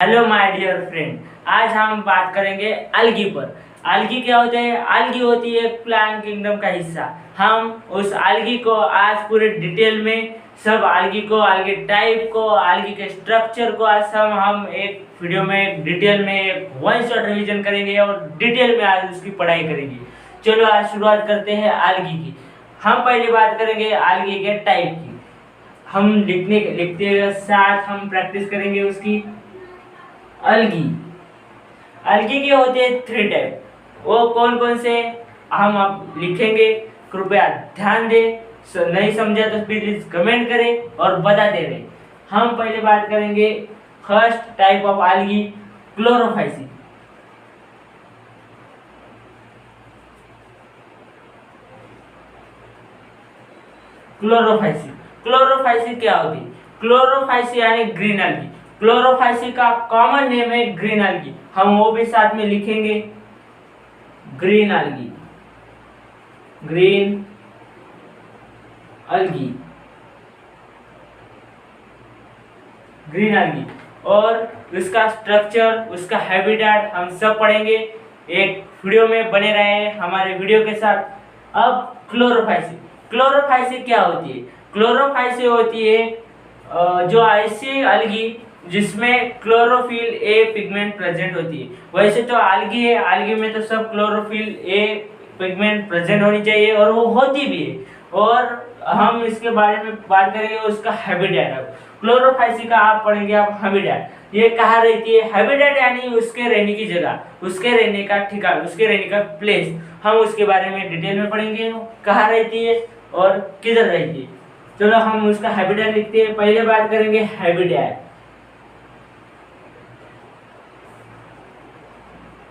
Hello my dear friend, आज हम बात करेंगे अलगी पर। अलगी क्या होते हैं? अलगी होती है प्लांट किंगडम का हिस्सा। हम उस अलगी को आज पूरे डिटेल में सब अलगी को, अलगी टाइप को, अलगी के स्ट्रक्चर को आज हम एक वीडियो में डिटेल में एक वन शॉट रिवीजन करेंगे और डिटेल में आज उसकी पढ़ाई करेंगे। चलो आज शुरुआत करते हैं अलगी की। हम पहले बात करेंगे अलगी के टाइप की। हम लिखते साथ हम प्रैक्टिस करेंगे उसकी। अलगी अलगी के होते हैं 3 टाइप। वो कौन कौन से हम अब लिखेंगे, कृपया ध्यान दें। नहीं समझा तो प्लीज कमेंट करें और बताते रहे। हम पहले बात करेंगे first type of algae, Chlorophyceae. Chlorophyceae Chlorophyceae क्या होती है? क्लोरोफाइसी यानी ग्रीन अलगी। क्लोरोफाइसी का कॉमन नेम है ग्रीन अलगी, हम वो भी साथ में लिखेंगे। Green algae, green algae, green algae. और उसका स्ट्रक्चर, उसका हैबिटेट हम सब पढ़ेंगे। एक वीडियो में बने रहे हमारे वीडियो के साथ। अब क्लोरोफाइसी, क्लोरोफाइसी क्या होती है? क्लोरोफाइसी होती है जो ऐसी अलगी जिसमें क्लोरोफिल ए पिगमेंट प्रेजेंट होती है। वैसे तो अलगी है, अलगी में तो सब क्लोरोफिल ए पिगमेंट प्रेजेंट होनी चाहिए और वो होती भी है। और हम इसके बारे में बात करेंगे उसका हैबिटेट। क्लोरोफाइसी का आप पढ़ेंगे आप हैबिटेट। ये कहाँ रहती है? हैबिटेट यानी उसके रहने की जगह, उसके रहने का ठिकाना, उसके रहने का प्लेस। हम उसके बारे में डिटेल में पढ़ेंगे, कहाँ रहती है और किधर रहती है। चलो हम उसका हैबिटेट लिखते हैं। पहले बात करेंगे हैबिटेट।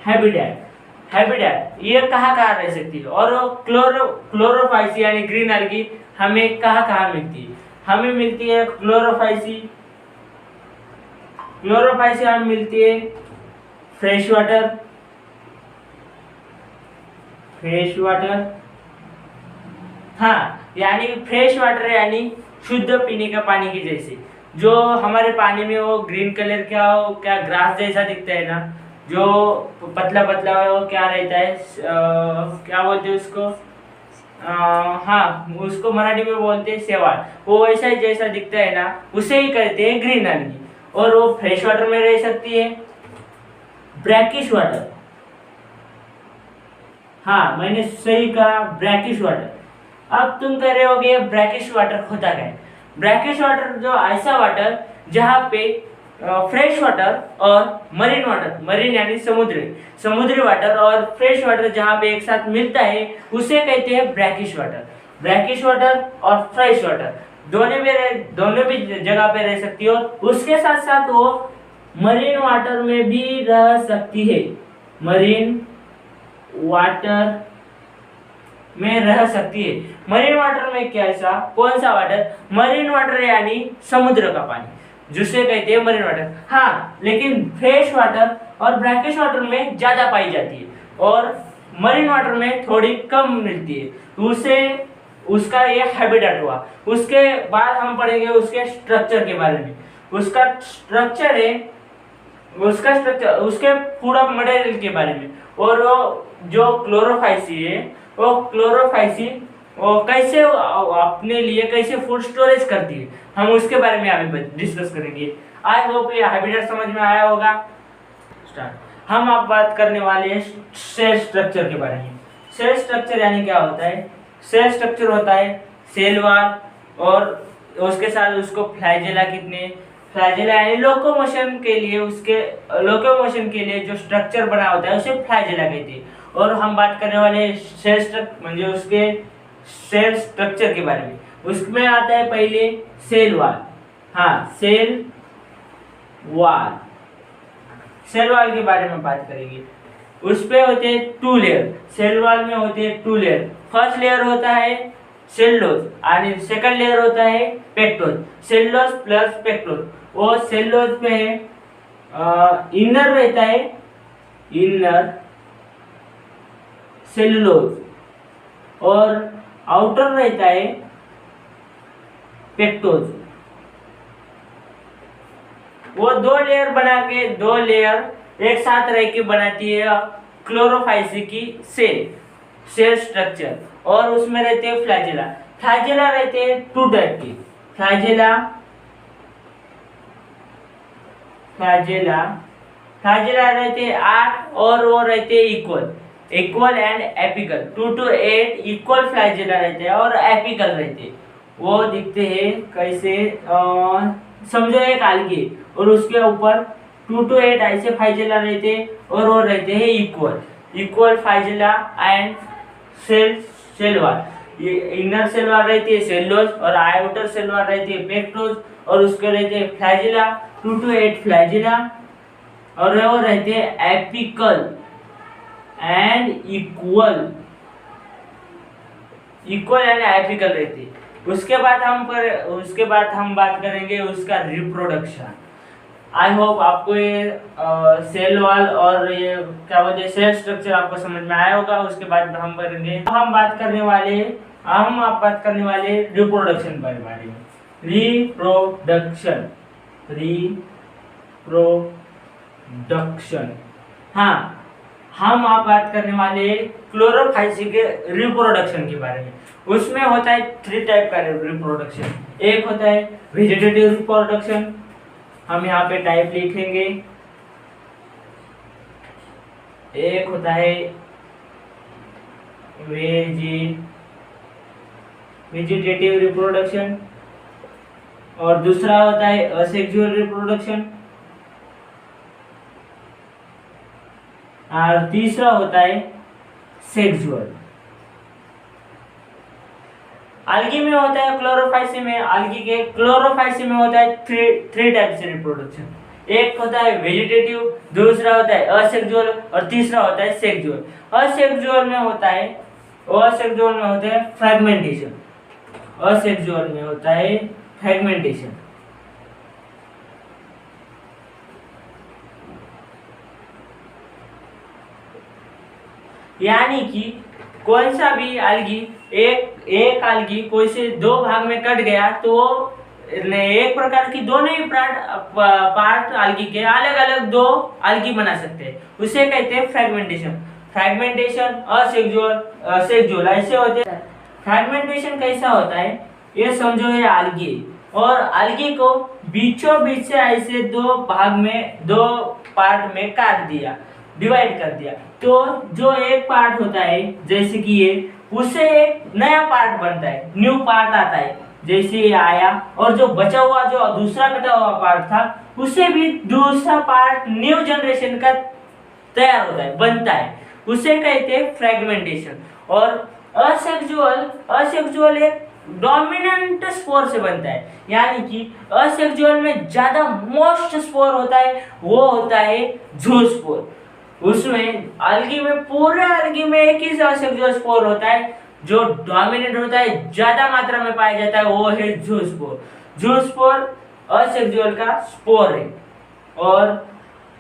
हैबिटेट हैबिटेट ये कहाँ कहाँ रह सकती है? और क्लोरोफाइसी यानी ग्रीन अलगी हमें कहाँ कहाँ मिलती है? हमें मिलती है क्लोरोफाइसी हमें मिलती है फ्रेश वाटर, हाँ, यानी फ्रेश वाटर यानी शुद्ध पीने का पानी की जैसे। जो हमारे पानी में वो ग्रीन कलर का क्या ग्रास जैसा दिखता है ना, जो पतला पतला वो क्या रहता है, क्या बोलते हैं उसको? हाँ, उसको मराठी में बोलते हैं शेवाळ। वो वैसा ही जैसा दिखता है ना, उसे ही कहते हैं ग्रीन अलगी। और वो फ्रेश वाटर में रह सकती है। ब्रैकिश वाटर, हाँ मैंने सही कहा, ब्रैकिश वाटर। अब तुम कह रहे होगे ब्रैकिश वाटर होता क्या है? ब्रैकिश वाटर जो ऐसा वाटर जहाँ पे फ्रेश वाटर और मरीन यानी समुद्री वाटर और फ्रेश वाटर जहाँ पे एक साथ मिलता है उसे कहते हैं ब्रैकिश वाटर। ब्रैकिश वाटर और फ्रेश वाटर दोनों भी जगह पे रह सकती है। उसके साथ साथ वो मरीन वाटर में भी रह सकती है। मरीन वाटर में रह सकती है। मरीन वाटर में कैसा, कौन सा वाटर? मरीन वाटर यानी समुद्र का पानी, जिसे कहते हैं मरीन वाटर। हाँ, लेकिन फ्रेश वाटर और ब्रैकिश वाटर में ज्यादा पाई जाती है और मरीन वाटर में थोड़ी कम मिलती है। उसे उसका ये हैबिटेट हुआ। उसके बाद हम पढ़ेंगे उसके स्ट्रक्चर के बारे में। उसका स्ट्रक्चर उसके पूरा मटेरियल के बारे में। और वो जो क्लोरोफाइसी है, वो कैसे अपने लिए कैसे फूड स्टोरेज करती है, हम उसके बारे में अभी डिस्कस करेंगे। आई होप ये हैबिटेट समझ में आया होगा। स्टार्ट। हम अब बात करने वाले हैं सेल स्ट्रक्चर के बारे में। सेल स्ट्रक्चर यानी क्या होता है? सेल स्ट्रक्चर होता है सेल वॉल और उसके साथ उसको फ्लैजेला फ्लैजेला यानी लोकोमोशन के लिए जो स्ट्रक्चर बना होता है उसे फ्लैजेला कहते हैं। और हम बात करने वाले सेल स्ट्रक्चर म्हणजे उसके सेल स्ट्रक्चर के बारे में। उसमें आता है पहले सेल वॉल। हाँ, सेल वॉल के बारे में बात करेंगे। उस पे होते हैं 2 लेयर। सेल वॉल में होते हैं 2 लेयर। फर्स्ट लेयर होता है सेलुलोज और सेकंड लेयर होता है पेक्टोज। Cellulose plus pectose. वो सेलुलोज पे है इनर रहता है, इनर सेलुलोज और आउटर रहता है पेक्टोज। वो दो लेयर बना के, दो लेयर एक साथ रह के बनाती है क्लोरोफाइसी की सेल स्ट्रक्चर। और उसमें रहते हैं फ्लैजेला। फ्लैजेला रहते हैं टू टाइप की, फ्लैजेला रहते हैं 8 और वो रहते हैं equal and apical. 2 to 8 equal flagella रहते हैं और एपिकल रहते हैं। वो दिखते हैं कैसे, समझो एक algae और उसके ऊपर 2 to 8 ऐसे फ्लैजेला रहते हैं और वो रहते हैं equal flagella and cell wall. ये इनर सेल वॉल रहती है सेलोज और आउटर सेल वॉल रहती है पेक्टोज और उसके रहते हैं फ्लैजेला 2 to 8 फ्लैजेला और वो रहते हैं apical and equal and apical रहती है। उसके बाद हम बात करेंगे उसका रिप्रोडक्शन। आई होप आपको ये सेल वॉल और ये क्या बोलते हैं सेल स्ट्रक्चर आपको समझ में आया होगा। उसके बाद हम करेंगे, हम बात करने वाले रिप्रोडक्शन के बारे में। रिप्रोडक्शन, हाँ, हम आप बात करने वाले क्लोरोफाइसी के रिप्रोडक्शन के बारे में। उसमें होता है 3 टाइप का रिप्रोडक्शन। एक होता है वेजिटेटिव रिप्रोडक्शन, हम यहाँ पे टाइप लिखेंगे। एक होता है वेजिटेटिव रिप्रोडक्शन और दूसरा होता है असेक्सुअल रिप्रोडक्शन और तीसरा होता है सेक्सुअल। algae में होता है क्लोरोफाइसी में होता है 3 टाइप से रिप्रोडक्शन। एक होता है वेजिटेटिव, दूसरा होता है असेक्सुअल और तीसरा होता है सेक्सुअल। असेक्सुअल में होता है फ्रैगमेंटेशन। यानी कि कौन सा भी algae एक algae कोई से 2 भाग में कट गया तो एक प्रकार की दोनों ही पार्ट algae के अलग अलग 2 algae बना सकते हैं, उसे कहते हैं फ्रैगमेंटेशन। असेक्सुअल ऐसे होते हैं। फ्रैगमेंटेशन कैसा होता है, ये समझो ये algae और algae को बीचों बीच से ऐसे 2 पार्ट में काट दिया, डिवाइड कर दिया, तो जो एक पार्ट होता है जैसे कि ये, उससे एक नया पार्ट बनता है, न्यू पार्ट आता है जैसे ये आया। और जो बचा हुआ जो दूसरा कटा हुआ पार्ट था उससे भी दूसरा पार्ट न्यू जनरेशन का तैयार होता है, बनता है, उसे कहते हैं फ्रैगमेंटेशन। और असेक्सुअल एक डोमिनेंट स्पोर से बनता है, यानी कि असेक्सुअल में ज्यादा मोस्ट स्पोर होता है, वो होता है ज़ूस्पोर। उसमें पूरे algae में एक ही असेक्सुअल स्पोर होता है जो डोमिनेंट होता है, ज्यादा मात्रा में पाया जाता है, वो है ज़ूस्पोर असेक्सुअल का स्पोर है। और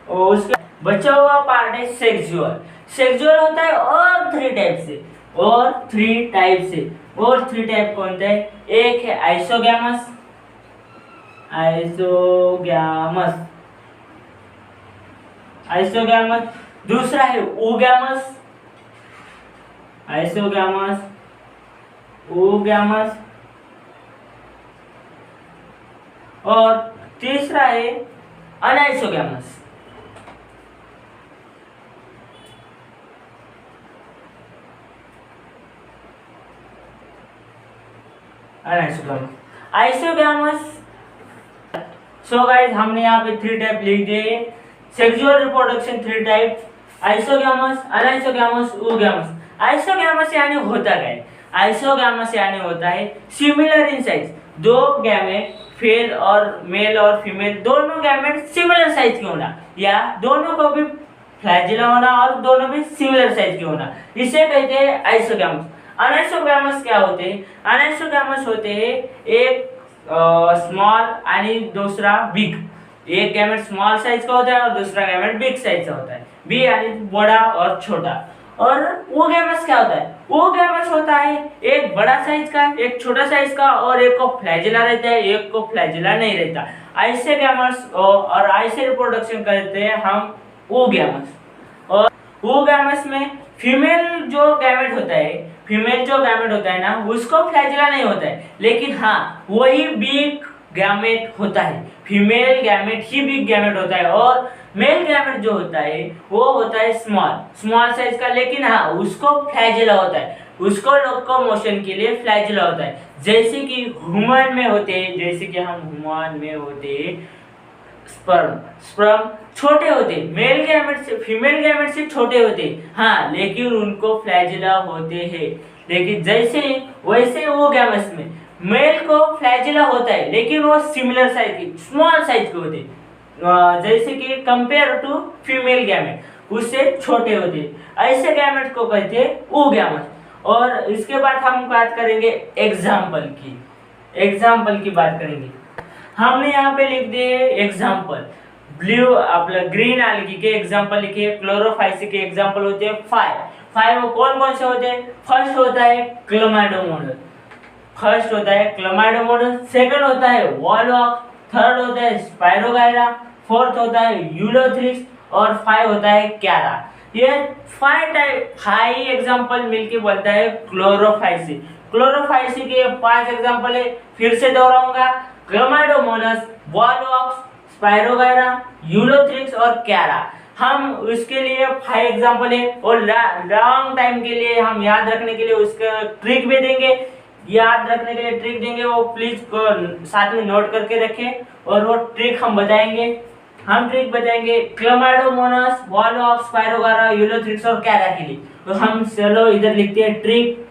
उसका बचा हुआ पार्ट है सेक्सुअल होता है और 3 टाइप कौन सा है, एक है आइसोगैमस, दूसरा है oogamous और तीसरा है अनाइसोगैमस। आइसोगैमस। सो गाइस, हमने यहाँ पे 3 टाइप लिख दिए। Sexual reproduction 3 type, isogamous, anisogamous, oogamous। Isogamous यानी होता क्या है? आइसोगैमस यानी होता है similar in size, 2 gamete male और फीमेल दोनों गैमेट सिमिलर साइज के होना, या दोनों को भी फ्लैजिला होना और दोनों भी सिमिलर साइज के होना, इसे कहते हैं आइसोगैमस। अनाइसोगैमस क्या होते हैं? अनाइसोगैमस होते हैं एक स्मॉल आणि दूसरा बिग। एक गैमेट स्मॉल साइज का होता है और दूसरा गैमेट बिग साइज का होता है। बी यानी बड़ा और छोटा। और ओ गैमस क्या होता है? ओ गैमस होता है एक बड़ा साइज का, एक छोटा साइज का, और एक को फ्लैजिला रहता है, एक को फ्लैजिला नहीं रहता। ऐसे गैमस और ऐसे रिप्रोडक्शन करते हैं हम ओ गैमस। और ओ गैमस में फीमेल जो गैमेट होता है, फीमेल जो गैमेट होता है ना, उसको फ्लैजिला नहीं होता है, लेकिन हाँ वही बिग गैमेट होता है। फीमेल गैमेट ही बिग गैमेट होता है, और मेल गैमेट जो होता है वो होता है स्मॉल साइज का, लेकिन हाँ उसको फ्लैजिला होता है, उसको लोकोमोशन के लिए फ्लैजिला होता है। जैसे कि ह्यूमन में होते हैं, जैसे कि हम ह्यूमन में होते हैं स्पर्म छोटे होते, मेल गैमेट से फीमेल गैमेट से छोटे होते, हाँ लेकिन उनको फ्लैजिला होते हैं। लेकिन जैसे वैसे वो गैमेट्स में मेल को फ्लैजिला होता है, लेकिन वो सिमिलर साइज के स्मॉल साइज के होते, जैसे कि कंपेयर टू फीमेल गैमेट उससे छोटे होते। ऐसे गैमेट को कहते हैं ओ गैमेट। और इसके बाद हम बात करेंगे एग्जाम्पल की बात करेंगे। हमने यहाँ पे लिख दिए एग्जाम्पल, ब्लू आपला ग्रीन एल्गी के एग्जाम्पल लिखे, क्लोरोफाइसी के एग्जाम्पल होते हैं फाइव कौन कौन से होते हैं? फर्स्ट होता है क्लोमाइडोमोनास, सेकंड होता है वॉलवॉक्स, थर्ड होता है स्पाइरोगायरा, फोर्थ होता है यूलोथ्रिक्स, और 5 होता है क्यारा। ये 5 एग्जाम्पल मिलके बनता है क्लोरोफाइसी। क्लोरोफाइसी के 5 एग्जाम्पल है, फिर से दोहराऊंगा, क्लोमाइडोमोनास, वॉलवॉक्स, स्पाइरोगायरा, यूलोथ्रिक्स और क्यारा। हम उसके लिए 5 एग्जाम्पल है, और लॉन्ग टाइम के लिए हम याद रखने के लिए उसका ट्रिक भी देंगे, वो प्लीज साथ में नोट करके रखें, और वो ट्रिक हम बताएंगे। क्लोमाइडोमोनास, वॉलवॉक्स, स्पाइरोगायरा, यूलोथ्रिक्स और क्यारा के लिए। तो हम चलो इधर लिखते हैं ट्रिक,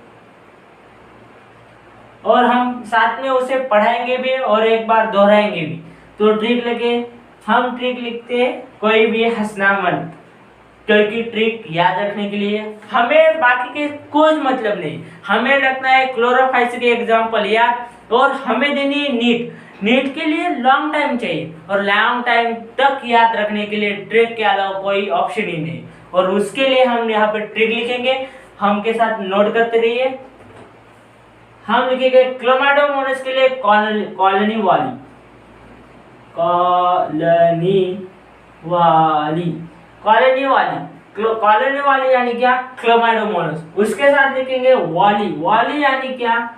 और हम साथ में उसे पढ़ाएंगे भी और एक बार दोहराएंगे भी। तो ट्रिक लिखते हैं, कोई भी हंसना मत, क्योंकि ट्रिक याद रखने के लिए हमें बाकी के कुछ मतलब नहीं, हमें रखना है क्लोरोफाइसी के एग्जाम्पल याद, और हमें देनी है नीट के लिए लॉन्ग टाइम चाहिए, और लॉन्ग टाइम तक याद रखने के लिए ट्रिक के अलावा कोई ऑप्शन ही नहीं। और उसके लिए हम यहाँ पे ट्रिक लिखेंगे, हम के साथ नोट करते रहिए। हम लिखेंगे क्लोमाइडोमोनास के लिए कॉलोनी वाली यानी क्या? क्लोमाइडोमोनास। उसके साथ लिखेंगे वाली यानी क्या?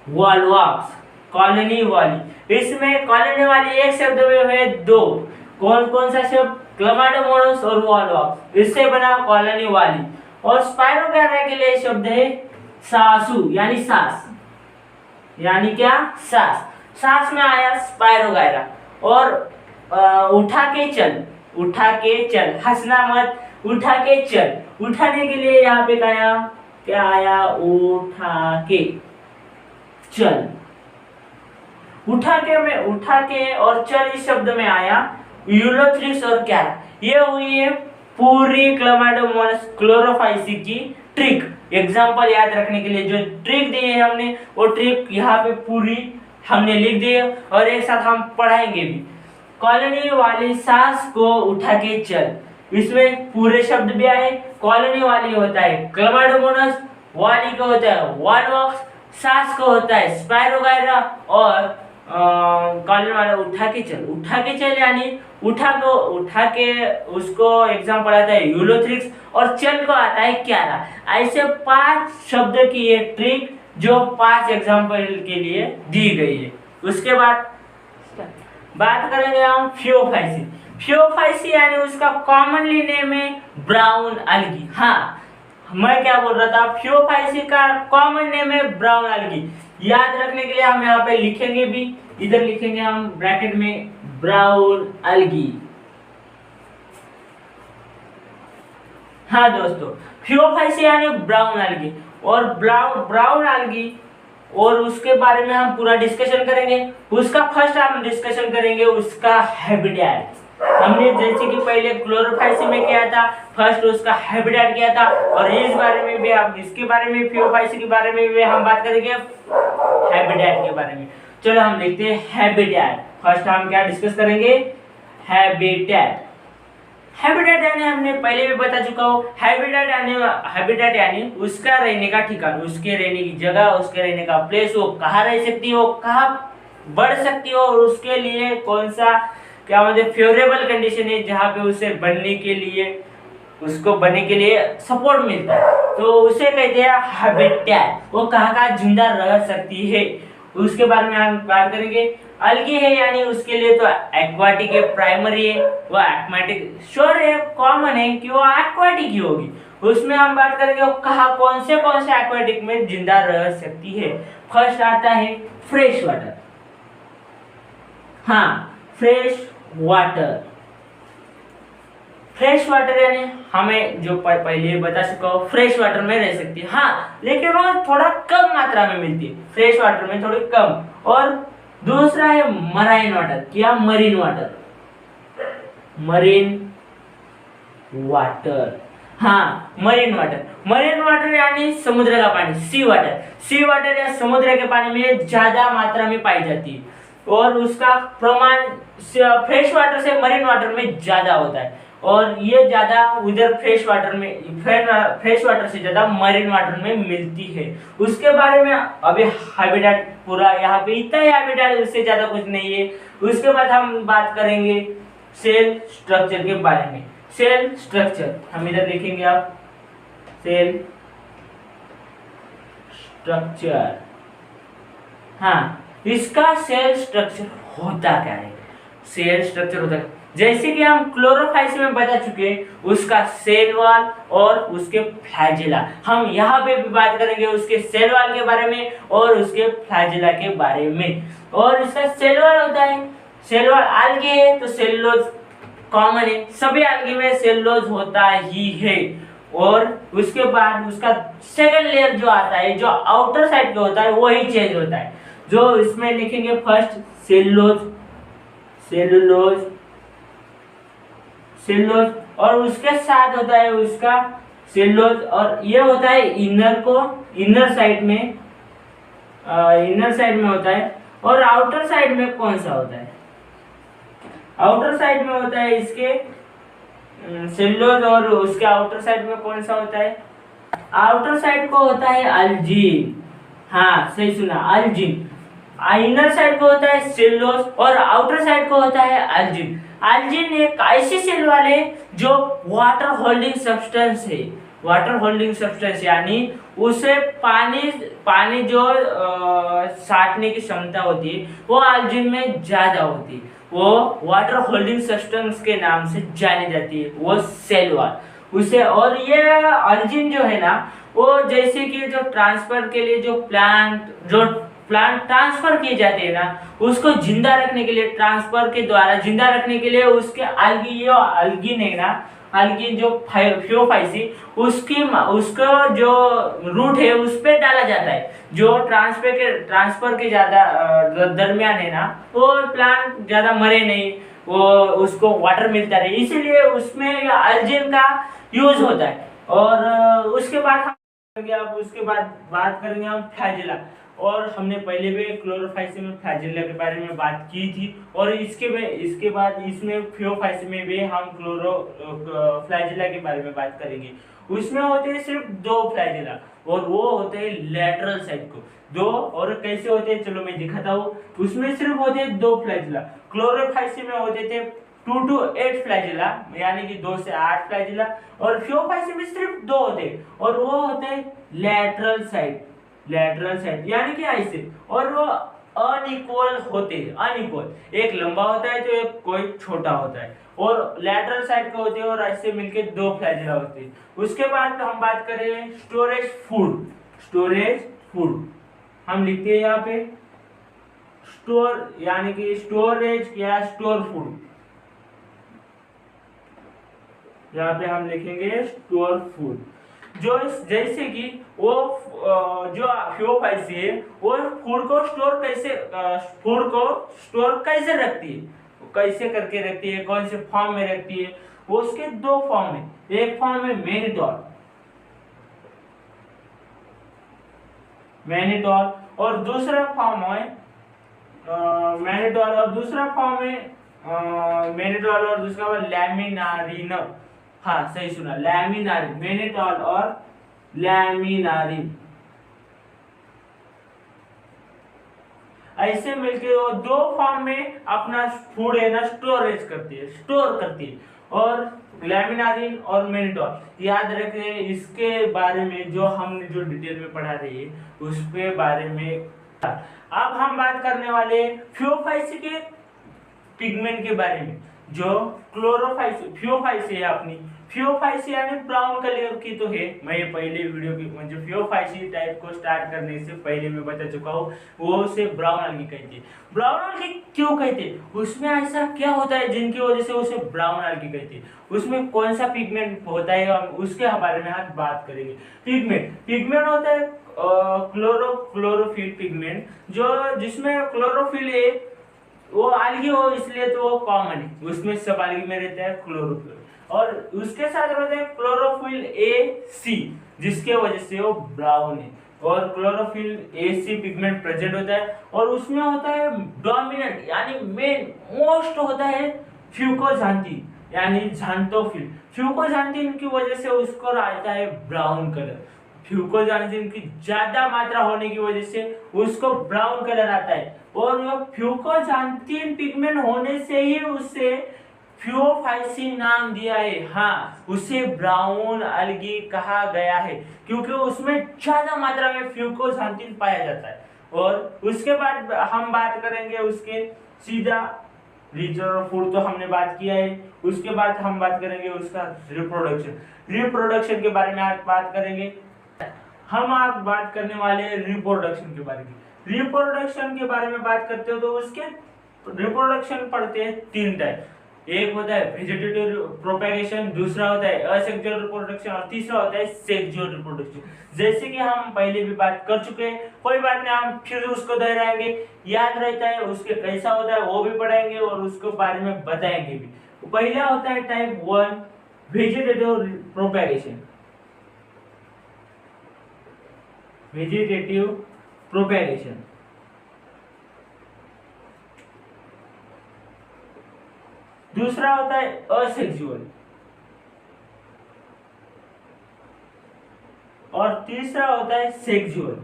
वॉलवॉक्स। कॉलोनी वाली, इसमें कॉलोनी वाली एक शब्द में है दो, कौन सा शब्द? क्लोमाइडोमोनास और वॉलवॉक्स, इससे बना कॉलोनी वाली। और स्पाइरोगायरा के लिए शब्द है सासू यानी सास, यानी क्या? सास में आया स्पाइरोगायरा। और उठा के चल, हंसना मत, उठा के चल, उठाने के लिए यहाँ पे क्या आया? उठा के चल। उठा के और चल इस शब्द में आया यूलोथ्रिक्स और क्यारा। ये हुई है पूरी क्लोमाइडोमोनास क्लोरोफाइसी की ट्रिक। एग्जाम्पल याद रखने के लिए जो ट्रिक दी है हमने, वो ट्रिक यहाँ पे पूरी हमने लिख दी है, और एक साथ हम पढ़ाएंगे भी। कॉलोनी वाली सास को उठा के चल, इसमें पूरे शब्द भी आए। कॉलोनी वाली होता है क्लोमाइडोमोनास, वाली को होता है वॉलवॉक्स, सास को होता है स्पाइरोगायरा, और कॉलोनी वाला उठा के चल यानी उठा के उसको एग्जाम्पल आता है यूलोथ्रिक्स, और चल को आता है क्यारा। ऐसे 5 शब्द की ये ट्रिक जो 5 एग्जाम्पल के लिए दी गई है। उसके बाद बात करेंगे हम फियोफाइसी यानी उसका कॉमनली नेम है ब्राउन अलगी। हाँ, मैं क्या बोल रहा था? फियोफाइसी का कॉमन नेम है ब्राउन अलगी। याद रखने के लिए हम यहाँ पे लिखेंगे भी, इधर लिखेंगे हम ब्रैकेट में ब्राउन अलगी। हाँ दोस्तों, फियोफाइसी यानी ब्राउन अलगी, और ब्राउन अलगी, और उसके बारे में हम पूरा डिस्कशन करेंगे। उसका फर्स्ट हम डिस्कशन करेंगे उसका हैबिटेट। हमने जैसे कि पहले क्लोरोफाइसी में किया था, फर्स्ट उसका हैबिटेट किया था, और इस बारे में भी हम इसके बारे में फियोफाइसी के बारे में भी हम बात करेंगे हैबिटेट के बारे में। चलो हम लिखते हैं हैबिटेट। फर्स्ट हम क्या डिस्कस करेंगे? हैबिटेट। हैबिटेट यानी हमने पहले भी बता चुका हूँ, हैबिटेट यानी उसका रहने का ठिकाना, उसके रहने की जगह, उसके रहने का प्लेस, वो कहाँ रह सकती हो, कहाँ बढ़ सकती हो, और उसके लिए कौन सा क्या मतलब फेवरेबल कंडीशन है जहाँ पे उसे बनने के लिए, उसको बनने के लिए सपोर्ट मिलता है, तो उसे कहते हैं हैबिटेट। वो कहाँ कहाँ जिंदा रह सकती है उसके बारे में हम बात करेंगे। अलगी है यानी उसके लिए तो एक्वाटिक है, प्राइमरी है, वो एक्वाटिक श्योर है, कॉमन है कि वो एक्वाटिक ही होगी। उसमें हम बात करेंगे वो कहाँ कौन से एक्वाटिक में जिंदा रह सकती है। फर्स्ट आता है फ्रेश वाटर। हाँ, फ्रेश वाटर, फ्रेश वाटर यानी हमें जो पहले बता चुका हूँ फ्रेश वाटर में रह सकती है, हाँ, लेकिन वो थोड़ा कम मात्रा में मिलती है, फ्रेश वाटर में थोड़ी कम। और दूसरा है मराइन वाटर या मरीन वाटर, मरीन वाटर, हाँ, मरीन वाटर, मरीन वाटर यानी समुद्र का पानी, सी वाटर, सी वाटर या समुद्र के पानी में ज्यादा मात्रा में पाई जाती है, और उसका प्रमाण फ्रेश वाटर से मरीन वाटर में ज्यादा होता है, और ये ज्यादा उधर फ्रेश वाटर में, फ्रेश वाटर से ज्यादा मरीन वाटर में मिलती है। उसके बारे में अभी हैबिटेट पूरा यहाँ पे इतना ही हैबिटेट, उससे ज्यादा कुछ नहीं है। उसके बाद हम बात करेंगे सेल स्ट्रक्चर के बारे में। सेल स्ट्रक्चर हम इधर देखेंगे, आप सेल स्ट्रक्चर, हाँ, इसका सेल स्ट्रक्चर होता क्या है, सेल स्ट्रक्चर होता है जैसे कि हम क्लोरोफाइस में बता चुके हैं, उसका सेल वॉल और उसके फ्लैजिला, हम यहाँ पे भी बात करेंगे उसके सेल वॉल के बारे में और उसके फ्लैजिला के बारे में। और इसका सेल वॉल होता है, सेल वॉल algae है तो सेलुलोज कॉमन है, सभी algae में सेलुलोज होता ही है। और उसके बाद उसका सेकंड लेयर जो आता है, जो आउटर साइड पे होता है, वही चेंज होता है, जो इसमें लिखेंगे फर्स्ट सेलुलोज, सेलुलोज, सेलुलोज, और उसके साथ होता है उसका सेलुलोज, और ये होता है इनर को, इनर साइड में, इनर साइड में होता है। और आउटर साइड में कौन सा होता है, आउटर साइड में होता है इसके सेलुलोज, और उसके आउटर साइड में कौन सा होता है, आउटर साइड को होता है अल्जीन, हाँ सही सुना, अल्जीन। इनर साइड को होता है सेलुलोज और आउटर साइड को होता है अल्जीन। अल्जीन एक ऐसी सेल वाले जो वाटर होल्डिंग सब्सटेंस है, वाटर होल्डिंग सब्सटेंस यानी उसे पानी जो साटने की क्षमता होती है वो अल्जीन में ज्यादा होती है, वो वाटर होल्डिंग सब्सटेंस के नाम से जानी जाती है, वो सेल वॉल उसे। और ये अल्जीन जो है ना, वो जैसे कि जो ट्रांसफर के लिए जो प्लांट ट्रांसफर किए जाते हैं ना, उसको जिंदा रखने के लिए, ट्रांसफर के द्वारा जिंदा रखने के लिए उसके अल्गिन है ना, अल्गिन जो फियोफाइसी, उसका जो रूट है उस पे डाला जाता है, जो ट्रांसफर के ज्यादा दरमियान है ना, वो प्लांट ज्यादा मरे नहीं, वो उसको वाटर मिलता रहे, इसीलिए उसमें अल्जिन का यूज होता है। और उसके बाद हम आप उसके बाद बात करेंगे हम फ्लैजिला, और हमने पहले भी क्लोरोफाइसी में फ्लैजिला के बारे में बात की थी, और इसके बाद इसमें फियोफाइसी में भी हम फ्लैजिला के बारे में बात करेंगे। उसमें होते हैं सिर्फ दो फ्लैजिला, और वो होते हैं लेटरल साइड को दो, और कैसे होते हैं चलो मैं दिखाता हूँ। उसमें सिर्फ होते हैं दो फ्लैजिला, क्लोरोफाइसी में होते थे 2 to 8 फ्लैजिला, यानी कि 2 से 8 फ्लैजिला, और फियोफाइसी में सिर्फ दो होते, और वो होते लेटरल साइड, लेटरल साइड यानी कि ऐसे, और वो अनइक्वल होते हैं, अनइक्वल, एक लंबा होता है तो एक कोई छोटा होता है, और लेटरल साइड के होते हैं, और ऐसे मिलके दो फ्लैजिला होते हैं। उसके बाद हम बात करें स्टोरेज फूड, स्टोरेज फूड हम लिखते हैं यहाँ पे स्टोर, यानी कि स्टोरेज या स्टोर फूड, यहाँ पे हम लिखेंगे स्टोर फूड, जो जैसे कि वो जो फियोफाइसी है वो फूड को स्टोर कैसे रखती है, कैसे करके रखती है, कौन से फॉर्म में रखती है, वो उसके दो फॉर्म है, एक फॉर्म है मैनिटोल, और दूसरा फॉर्म है मैनिटोल, और दूसरा फॉर्म है मेनिटॉल और दूसरा लैमिनारिन। हाँ सही सुना, लैमिनारिन, मेनिटॉल और लैमिनारिन। ऐसे मिलके वो दो फॉर्म में अपना फूड है ना स्टोरेज करती है, स्टोर करती है। और लैमिनारिन और मेनिटॉल याद रखें, इसके बारे में जो हमने जो डिटेल में पढ़ा रही है उसके बारे में। अब हम बात करने वाले फ्यूफाइसी के पिगमेंट के बारे में। जो फ्यूफाइसी है अपनी, फ्यूफाइसी यानी ब्राउन कलर की तो है। मैं पहले वीडियो की जो फ्यूफाइसी टाइप को स्टार्ट करने से पहले मैं बता चुका हूँ, वो से ब्राउन अलगी कहती है। ब्राउन अलगी क्यों कहते हैं, उसमें ऐसा क्या होता है जिनकी वजह से उसे ब्राउन अलगी कहती है, उसमें कौन सा पिगमेंट होता है, हम उसके बारे में आज बात करेंगे। पिगमेंट होता है क्लोरोफिल पिगमेंट, जो जिसमें क्लोरोफिल है वो अलगी हो, इसलिए तो वो कॉमन है, उसमें सब अलगी में रहता है क्लोरोफिल। और उसके साथ रहता है क्लोरोफिल ए सी, जिसके वजह से वो ब्राउन है। और chlorophyll A C pigment present होता है, और उसमें होता है डोमिनेंट यानी मेन मोस्ट होता है फ्यूकोजांथीन यानी ज़ांथोफिल। फ्यूकोजांथीन की वजह से उसको आता है ब्राउन कलर। फ्यूकोजांथीन की ज्यादा मात्रा होने की वजह से उसको ब्राउन कलर आता है। और वो फ्यूकोजांथीन पिगमेंट होने से ही उसे फ्यूफाइसी नाम दिया है। हाँ, उसे ब्राउन अलगी कहा गया है क्योंकि उसमें ज्यादा मात्रा में फ्यूकोजांथीन पाया जाता है। और उसके बाद हम बात करेंगे उसके सीधा रीजनल फूड तो हमने बात किया है। उसके बाद हम बात करेंगे उसका रिप्रोडक्शन के बारे में आज बात करेंगे। हम आज बात करने वाले हैं रिप्रोडक्शन के बारे में। रिप्रोडक्शन के बारे में बात करते हो तो उसके रिप्रोडक्शन पढ़ते हैं तीन टाइप। एक होता है वेजिटेटिव प्रोपेगेशन, दूसरा होता है असेक्सुअल रिप्रोडक्शन और तीसरा होता है सेक्सुअल रिप्रोडक्शन। जैसे कि हम पहले भी बात कर चुके हैं, कोई बात नहीं, हम फिर उसको दोहराएंगे, याद रहता है उसके कैसा होता है वो भी पढ़ाएंगे और उसके बारे में बताएंगे भी। पहला होता है type 1 vegetative propagation, vegetative propagation. दूसरा होता है असेक्सुअल, और तीसरा होता है सेक्सुअल।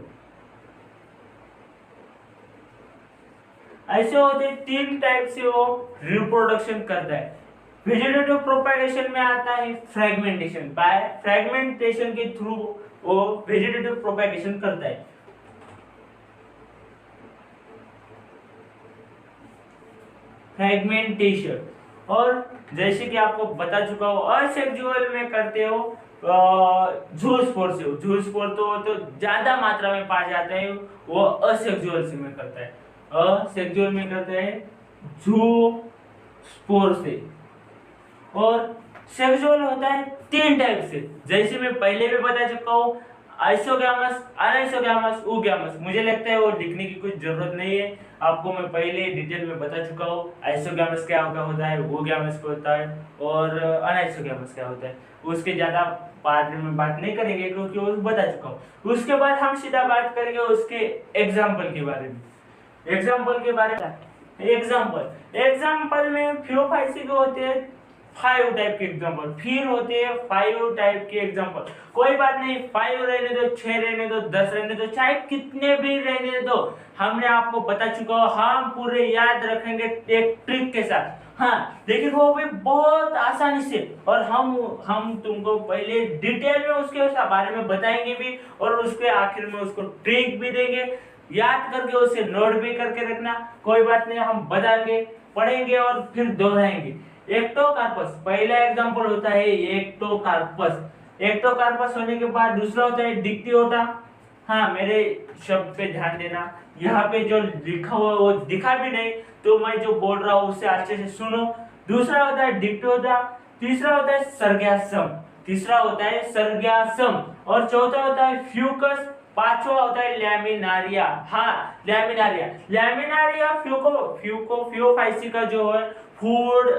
ऐसे होते तीन टाइप से वो रिप्रोडक्शन करता है। वेजिटेटिव प्रोपेगेशन में आता है फ्रेगमेंटेशन, बाय फ्रेगमेंटेशन के थ्रू वो वेजिटेटिव प्रोपेगेशन करता है। फ्रेगमेंटेशन। और जैसे कि आपको बता चुका हूँ, असेक्सुअल में करते हो जूस्पोर से। जूस्पोर तो ज्यादा मात्रा में पाया जाता है, वो असेक्सुअल से में करता है। असेक्सुअल में करता है जूस्पोर से। और सेक्सुअल होता है तीन टाइप से, जैसे मैं पहले भी बता चुका हूँ, आइसोगैमस, अनआइसोगैमस, ऊगैमस। मुझे लगता है वो लिखने की कुछ जरूरत नहीं है, आपको मैं पहले डिटेल में बता चुका हूँ आइसोगैमस क्या होता है, ऊगैमस क्या होता है और अनआइसोगैमस क्या होता है। उसके ज्यादा बाद में बात नहीं करेंगे क्योंकि वो बता चुका हूँ। उसके बाद हम सीधा बात करेंगे उसके एग्जाम्पल के बारे में। एग्जाम्पल में फ्यूफाइसी के होते हैं 5 टाइप के एग्जाम्पल, फिर होते हैं 5 टाइप के एग्जाम्पल। कोई बात नहीं, 5 रहने दो, 6 रहने दो, 10 रहने दो, चाहे कितने भी रहने दो, हमने आपको बता चुका हो, हम पूरे याद रखेंगे एक ट्रिक के साथ। हाँ, लेकिन वो भी बहुत आसानी से, और हम तुमको पहले डिटेल में उसके बारे में बताएंगे भी, और उसके आखिर में उसको ट्रिक भी देंगे। याद करके उसे नोट भी करके रखना, कोई बात नहीं, हम बताएंगे, पढ़ेंगे और फिर दोहराएंगे। एक्टोकार्पस पहला एग्जांपल होता है एक्टोकार्पस। एक्टोकार्पस होने के बाद दूसरा होता है डिक्टियोटा। हाँ, मेरे शब्द पे ध्यान देना, यहाँ पे जो लिखा हुआ वो दिखा भी नहीं, तो मैं जो बोल रहा हूँ उससे अच्छे से सुनो। दूसरा होता है डिक्टियोटा, तीसरा होता है सर्ग्यासम, और चौथा होता है फ्यूकस, पांचवा होता है लैमिनारिया। हाँ, लैमिनारिया फ्यूफाइसी का जो है फूड,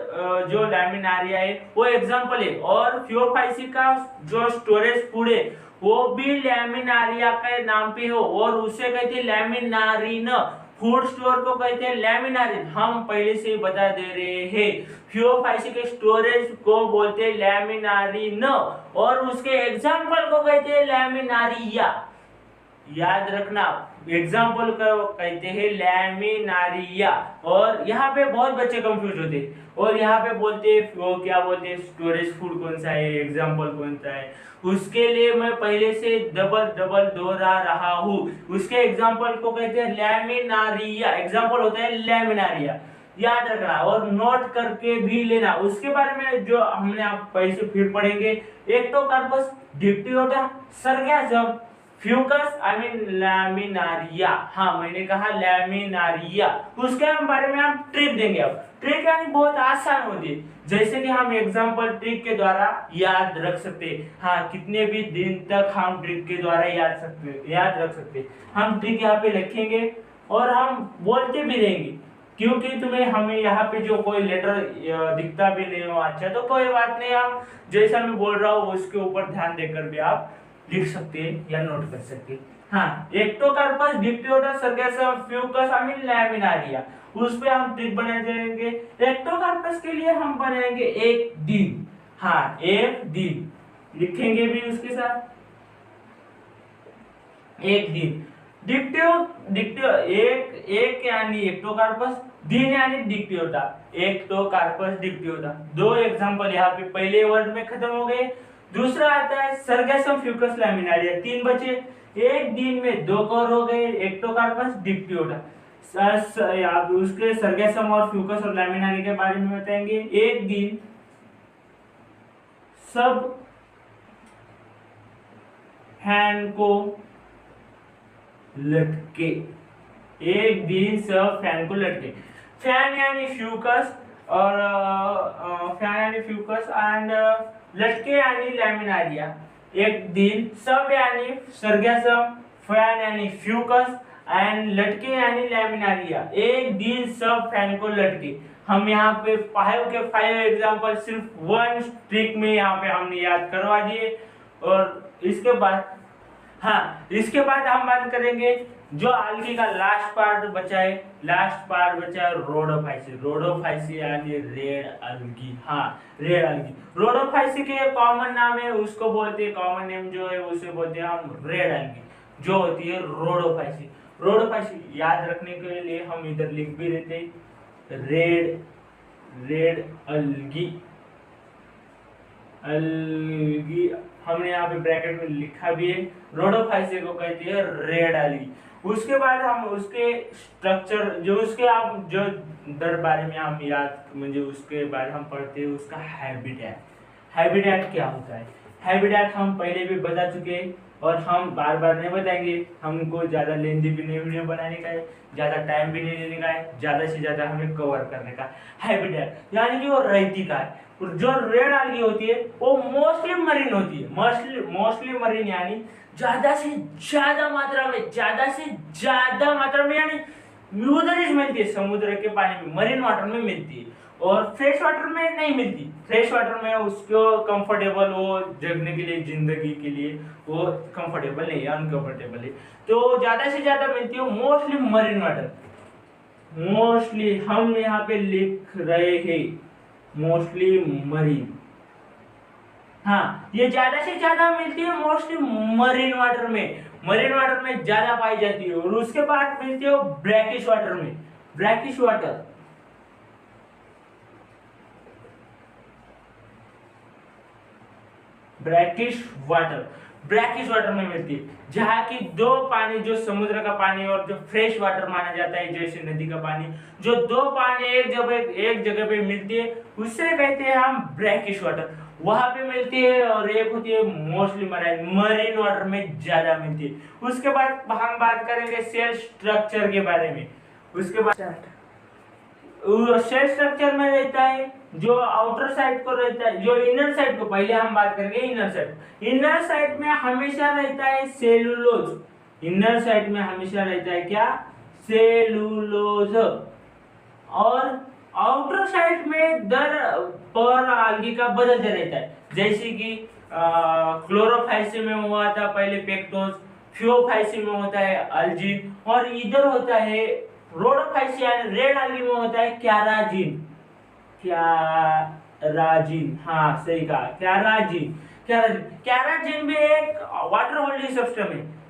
जो लैमिनारिया है वो एग्जांपल है, और फ्यूफाइसी का जो स्टोरेज फूड है वो भी लैमिनारिया के नाम पे हो, और उसे कहते हैं लैमिनारिन। फूड स्टोर को कहते हैं लैमिनारिन, हम पहले से ही बता दे रहे हैं। फियोफाइसी के स्टोरेज को बोलते हैं लैमिनारिन और उसके एग्जाम्पल को कहते हैं लैमिनारिया। याद रखना, एग्जाम्पल को कहते हैं लैमिनारिया। और यहाँ पे बहुत बच्चे कंफ्यूज होते हैं और यहाँ पे बोलते हैं वो क्या बोलते हैं, स्टोरेज फूड कौन सा है, एग्जाम्पल कौन सा है। उसके लिए मैं पहले से डबल डबल दोहरा रहा हूँ। उसके एग्जाम्पल को कहते हैं लैमिनारिया, एग्जाम्पल होता है लैमिनारिया, याद रखना और नोट करके भी लेना। उसके बारे में जो हमने आप पहले फिर पढ़ेंगे, एक्टोकार्पस, डिप्टियोटा, सरगैज़म, फ्यूकस आई मीन लैमिनारिया। हाँ मैंने कहा लैमिनारिया। उसके बारे में हम ट्रिक देंगे। अब ट्रिक यानी बहुत आसान होती है, जैसे कि हम एग्जांपल ट्रिक के द्वारा याद रख सकते हैं। हाँ कितने भी दिन तक हम ट्रिक के द्वारा याद रख सकते हैं। हम ट्रिक यहाँ पे लिखेंगे और हम बोलते भी रहेंगे, क्योंकि तुम्हें हमें यहाँ पे जो कोई लेटर दिखता भी नहीं हो अच्छा तो कोई बात नहीं, हम जैसा मैं बोल रहा हूँ उसके ऊपर ध्यान देकर भी आप लिख सकते हैं या नोट कर सकते हैं। हाँ एक्टोकार्पस, डिप्टियोटा, सरगैज़म, फ्यूकस आई मीन लैमिनारिया, उस पे हम ट्रिक बना जाएंगे। एक्टोकार्पस के लिए हम बनाएंगे एक दिन। हाँ एक दिन लिखेंगे भी उसके साथ, एक दिन। डिप्टियो डिप्टियो एक यानी एक्टोकार्पस, दिन यानी डिप्टियोटा, एक्टोकार्पस डिप्टियोटा। दो एग्जांपल यहाँ पे पहले वर्ड में खत्म हो गए। दूसरा आता है सरगैज़म, फ्यूकस, लैमिनारिया, तीन बचे। एक दिन में दो कवर हो गए, एक्टोकार्पस, डिप्टियोटा। आप उसके सरगैज़म और फ्यूकस और लैमिनारिया के बारे में बताएंगे। एक दिन सब फैन को लटके, एक दिन सब फैन को लटके। फैन यानी फ्यूकस और फैन यानी फ्यूकस एंड लटके यानी लैमिनारिया। एक दिन सब यानी सरगैज़म, फैन यानी फ्यूकस एंड लटके यानी लैमिनारिया। एक दिन सब फैन को लटके। हम यहाँ पे 5 के 5 एग्जांपल सिर्फ वन ट्रिक में यहाँ पे हमने याद करवा दिए। और इसके बाद इसके बाद हम बात करेंगे जो algae का लास्ट पार्ट बचा है, रोडोफाइसी। रोडोफाइसी यानी रेड algae। हाँ रेड algae, रोडोफाइसी के कॉमन नाम है, उसको बोलते हैं, कॉमन नेम जो है उसे बोलते हैं हम रेड algae, जो होती है रोडोफाइसी। रोडोफाइसी याद रखने के लिए हम इधर लिख भी देते हैं रेड algae। हमने यहाँ पे ब्रैकेट में लिखा भी है, रोडोफाइसी को कहती है रेड algae। उसके बाद हम उसके स्ट्रक्चर जो उसके आप जो दर बारे में हम याद मुझे उसके बारे हम पढ़ते हैं, उसका हैबिटेट क्या होता है। हैबिटेट हम पहले भी बता चुके हैं और हम बार बार नहीं बताएंगे, हमको ज़्यादा लेंथी भी नहीं वीडियो बनाने का है, ज़्यादा टाइम भी नहीं लेने का है, ज़्यादा से ज़्यादा हमें कवर करने का। हैबिटेट यानी कि वो रहती का है। जो रेड algae होती है वो मोस्टली मरीन होती है, मोस्टली मरीन यानी ज्यादा से ज्यादा मात्रा में यानी उधर ही मिलती है, समुद्र के पानी में, मरीन वाटर में मिलती है और फ्रेश वाटर में नहीं मिलती। फ्रेश वाटर में उसको कंफर्टेबल, वो जगने के लिए, जिंदगी के लिए वो कंफर्टेबल नहीं है, अनकंफर्टेबल है, तो ज्यादा से ज्यादा मिलती है मोस्टली मरीन वाटर। मोस्टली हम यहाँ पे लिख रहे हैं मोस्टली मरीन। हाँ ये ज्यादा से ज्यादा मिलती है मोस्टली मरीन वाटर में ज्यादा पाई जाती है। और उसके बाद मिलती है ब्रैकिश वाटर में। ब्रैकिश वाटर में मिलती है, जहाँ की दो पानी, जो समुद्र का पानी और जो फ्रेश वाटर माना जाता है जैसे नदी का पानी, जो दो पानी एक जगह पे मिलती है उससे कहते हैं हम ब्रैकिश वाटर, वहां पे मिलती है। और एक होती है मोस्टली मरीन वाटर में ज्यादा मिलती है। उसके बाद हम बात करेंगे सेल स्ट्रक्चर के बारे में। उसके बाद सेल स्ट्रक्चर में रहता है जो आउटर साइड को रहता है, जो इनर साइड को पहले हम बात करेंगे। इनर साइड में हमेशा रहता है सेलुलोज। इनर साइड में हमेशा रहता है क्या, सेलुलोज। और आउटर साइड में दर पर algae का बदलता रहता है, जैसे कि क्लोरोफाइसी में हुआ था पहले पेक्टोस, फियोफाइसी में होता है अल्जीन, और इधर होता है रोडोफाइसी यानी रेड एल्गी में होता है कैराजिन। कैराजिन, हाँ सही कहा, कैराजिन। कैराजिन कैराजिन भी एक वाटर होल्डिंग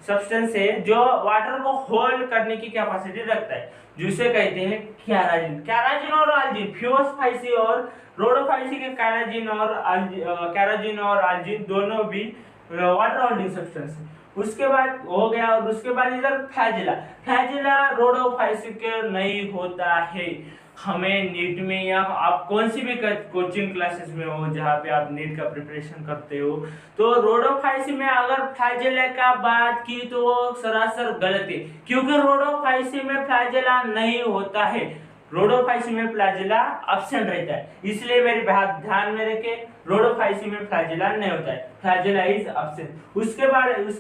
सब्सटेंस है जो वाटर को होल्ड करने की कैपेसिटी रखता है, जिसे कहते हैं कैराजिन। कैराजिन और अल्जिन, फ्यूसफाइसी और रोडोफाइसी के कैराजिन और अल्जिन दोनों भी वाटर होल्डिंग सब्सटेंस है। उसके बाद हो गया, और उसके बाद इधर फ्लैजिला। फ्लैजिला रोडोफाइसी के नहीं होता है। हमें नीट में या आप कौन सी भी कोचिंग क्लासेस में हो जहाँ पे आप नीट का प्रिपरेशन करते हो, तो रोडोफाइसी में अगर फ्लैजिला का बात की तो वो सरासर गलत है, क्योंकि रोडोफाइसी में फ्लैजिला नहीं होता है। रोडोफाइसी में फ्लैजिला एब्सेंट रहता है, इसलिए मेरी बात ध्यान में रखें, रोडोफाइसी में फ्लैजिला नहीं होता है, फ्लैजिला इज एब्सेंट। उसके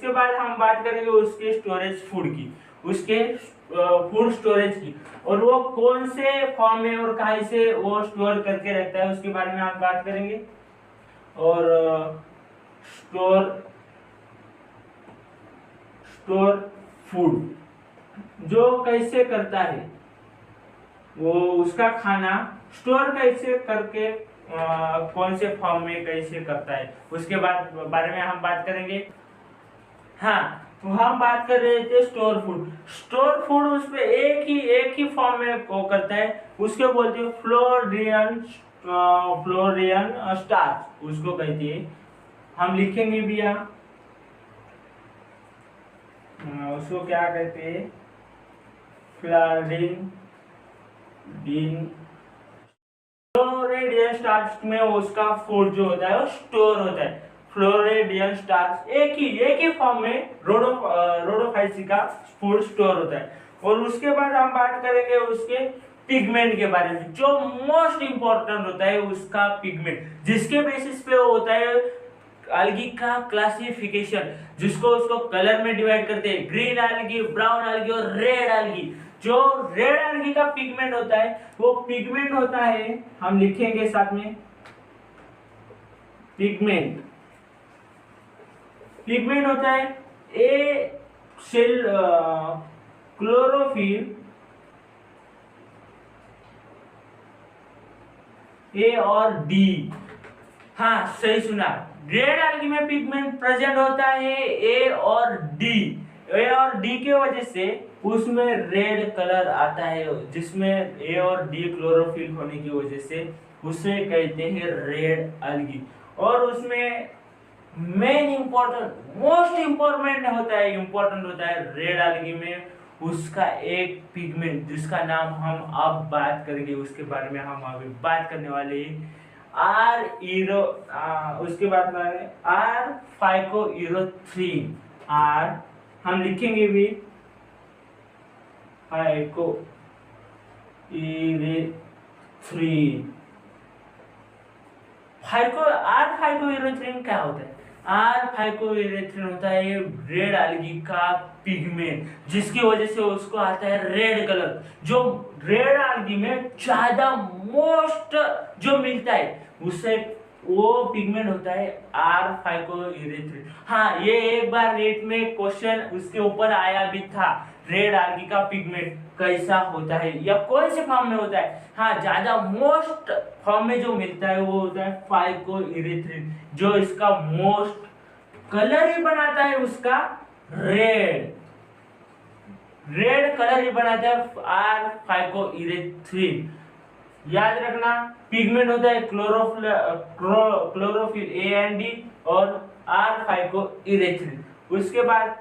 बाद हम बात करेंगे उसके स्टोरेज फूड की, उसके फूड स्टोरेज की, और वो कौन से फॉर्म में और कहाँ से वो स्टोर करके रखता है उसके बारे में हम बात करेंगे। और स्टोर फूड जो कैसे करता है, वो उसका खाना स्टोर कैसे करके कौन से फॉर्म में कैसे करता है, उसके बारे में हम बात करेंगे। हाँ, तो हम बात कर रहे थे स्टोर फूड। स्टोर फूड उस पे एक ही फॉर्म में वो करता है, उसके बोलते हैं फ्लोरियन स्टार्च, उसको कहते हैं। हम लिखेंगे भी यहाँ, उसको क्या कहते हैं, फ्लोरियन स्टार्च में उसका फूड जो होता है वो स्टोर होता है। फ्लोरिडियन स्टार्च एक ही फॉर्म में रोडोफाइसी का फूड स्टोर होता है। और उसके बाद हम बात करेंगे उसके पिगमेंट के बारे में, जो मोस्ट इंपॉर्टेंट होता है उसका पिगमेंट, जिसके बेसिस पे होता है एल्गी का क्लासिफिकेशन, जिसको उसको कलर में डिवाइड करते हैं, ग्रीन एल्गी, ब्राउन एल्गी और रेड एल्गी। जो रेड एल्गी का पिगमेंट होता है वो पिगमेंट होता है, हम लिखेंगे साथ में पिगमेंट होता है ए सेल क्लोरोफिल, ए और डी। हाँ सही सुना, रेड एल्गी में पिगमेंट प्रेजेंट होता है ए और डी। ए और डी के वजह से उसमें रेड कलर आता है, जिसमें ए और डी क्लोरोफिल होने की वजह से उसे कहते हैं रेड एल्गी। और उसमें मेन मोस्ट इम्पोर्टेंट होता है रेड एल्गी में उसका एक पिगमेंट, जिसका नाम हम अब बात करेंगे, उसके बारे में हम अभी बात करने वाले हैं। उसके बाद में आर फाइकोइरोथ्रीन, आर हम लिखेंगे भी फाइकोइरोथ्रीन। फाइकोइरोथ्रीन क्या होता है? आर फाइकोइरोथ्रीन होता है रेड एल्गी का पिगमेंट, जिसकी वजह से उसको आता है रेड कलर। जो रेड एल्गी में ज्यादा मोस्ट जो मिलता है उससे वो पिगमेंट होता है आर फाइकोइरोथ्रीन। हाँ, ये एक बार नेट में क्वेश्चन उसके ऊपर आया भी था, रेड एल्गी का पिगमेंट कैसा होता है या कौन से फॉर्म में होता है। हाँ, ज्यादा मोस्ट फॉर्म में जो मिलता है वो होता है फाइकोइरोथ्रीन, जो इसका मोस्ट कलर ही बनाता है उसका रेड कलर ही बनाता है आर फाइकोइरोथ्रीन। याद रखना, पिगमेंट होता है क्लोरोफिल ए एंड डी और आर फाइकोइरोथ्रीन। उसके बाद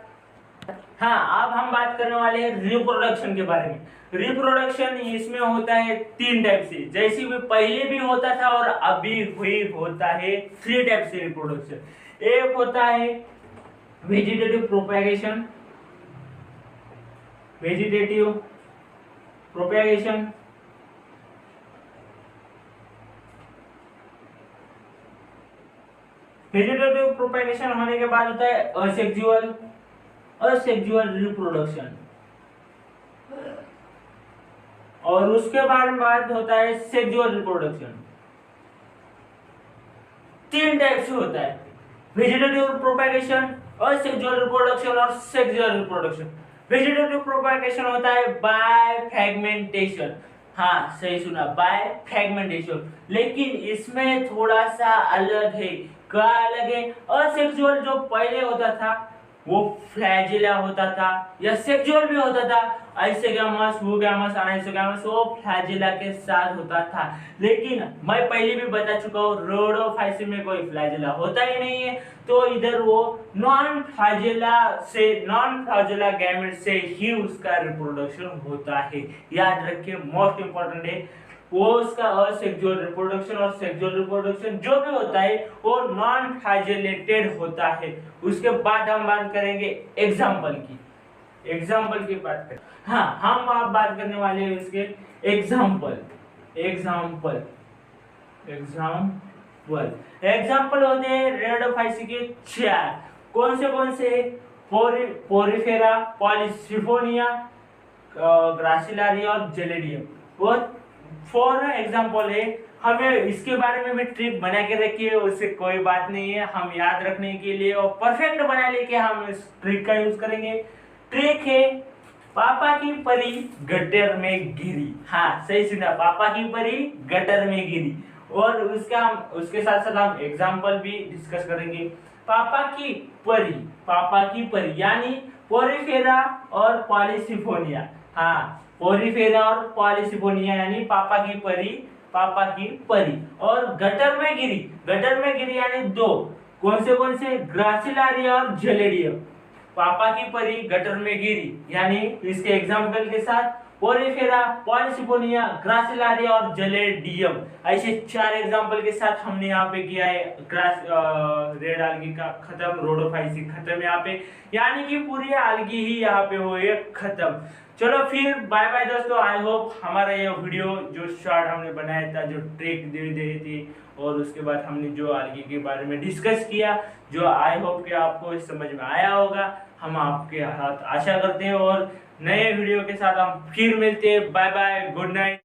हाँ, अब हम बात करने वाले हैं रिप्रोडक्शन के बारे में। रिप्रोडक्शन इसमें होता है 3 टाइप से, जैसे भी पहले भी होता था और अभी भी होता है 3 टाइप से रिप्रोडक्शन। एक होता है वेजिटेटिव प्रोपेगेशन, वेजिटेटिव प्रोपेगेशन होने के बाद होता है असेक्सुअल रिप्रोडक्शन, और उसके बाद होता है सेक्सुअल रिप्रोडक्शन। 3 टाइप से होता है, वेजिटेटिव प्रोपेगेशन, असेक्सुअल रिप्रोडक्शन और सेक्सुअल रिप्रोडक्शन। वेजिटेटिव प्रोपागेशन होता है बाय फ्रेगमेंटेशन। हाँ सही सुना, बाय फ्रेगमेंटेशन। लेकिन इसमें थोड़ा सा अलग है। क्या अलग है? असेक्सुअल जो पहले होता था वो फ्लैजिला होता था, या सेक्सुअल भी होता था, आइसोगैमस, वूगैमस, आइसोगैमस, वो फ्लैजिला के साथ होता था। लेकिन मैं पहले भी बता चुका हूँ, रोडोफाइसी में कोई फ्लैजिला होता ही नहीं है। तो इधर वो नॉन फ्लैजिला गैमेट से ही उसका रिप्रोडक्शन होता है। याद रखिए, मोस्ट इंपॉर्टेंट है वो उसका असेक्सुअल रिप्रोडक्शन और सेक्सुअल रिप्रोडक्शन जो भी होता है वो नॉन फ्लैजिलेटेड होता है। उसके बाद हम बात करेंगे एग्जाम्पल की बात करें। हाँ, हम आप बात करने वाले हैं उसके एग्जाम्पल एग्जाम्पल एग्जाम्पल होते हैं रेडोफाइसी के 4। कौन से? पोरिफेरा, पॉलीसिफोनिया, ग्रासिलारिया और जेलेडियम। और 4 एग्जाम्पल है। हमें इसके बारे में भी ट्रिक बना के रखिए, उससे कोई बात नहीं है, हम याद रखने के लिए और परफेक्ट बना लेके हम इस ट्रिक का यूज करेंगे। ट्रिक है पापा की परी गटर में गिरी। हाँ सही सुना, पापा की परी गटर में गिरी। और उसके साथ साथ हम एग्जाम्पल भी डिस्कस करेंगे। पापा की परी यानी पोरिफेरा और पॉलीसिफोनिया। हाँ, पोरिफेरा और पॉलीसिफोनिया यानी पापा की परी और गटर में गिरी यानी 2। कौन से? ग्रासिलारिया और जेलेडियम। पापा की परी गटर में गिरी यानी इसके एग्जाम्पल के साथ पोरिफेरा, पॉलीसिफोनिया, ग्रासिलारिया और जेलेडियम। ऐसे 4 एग्जाम्पल के साथ हमने यहाँ पे किया है रेड आल्गी का खत्म, रोडोफाइसी खत्म यहाँ पे, यानी कि पूरी आल्गी ही यहाँ पे हो गई खत्म। चलो फिर बाय बाय दोस्तों। आई होप हमारा ये वीडियो जो शॉर्ट हमने बनाया था, जो ट्रिक दे दी थी और उसके बाद हमने जो आल्गी के बारे में डिस्कस किया, जो आई होप कि आपको समझ में आया होगा। हम आपके हाथ आशा करते हैं और नए वीडियो के साथ हम फिर मिलते हैं। Bye bye, good night.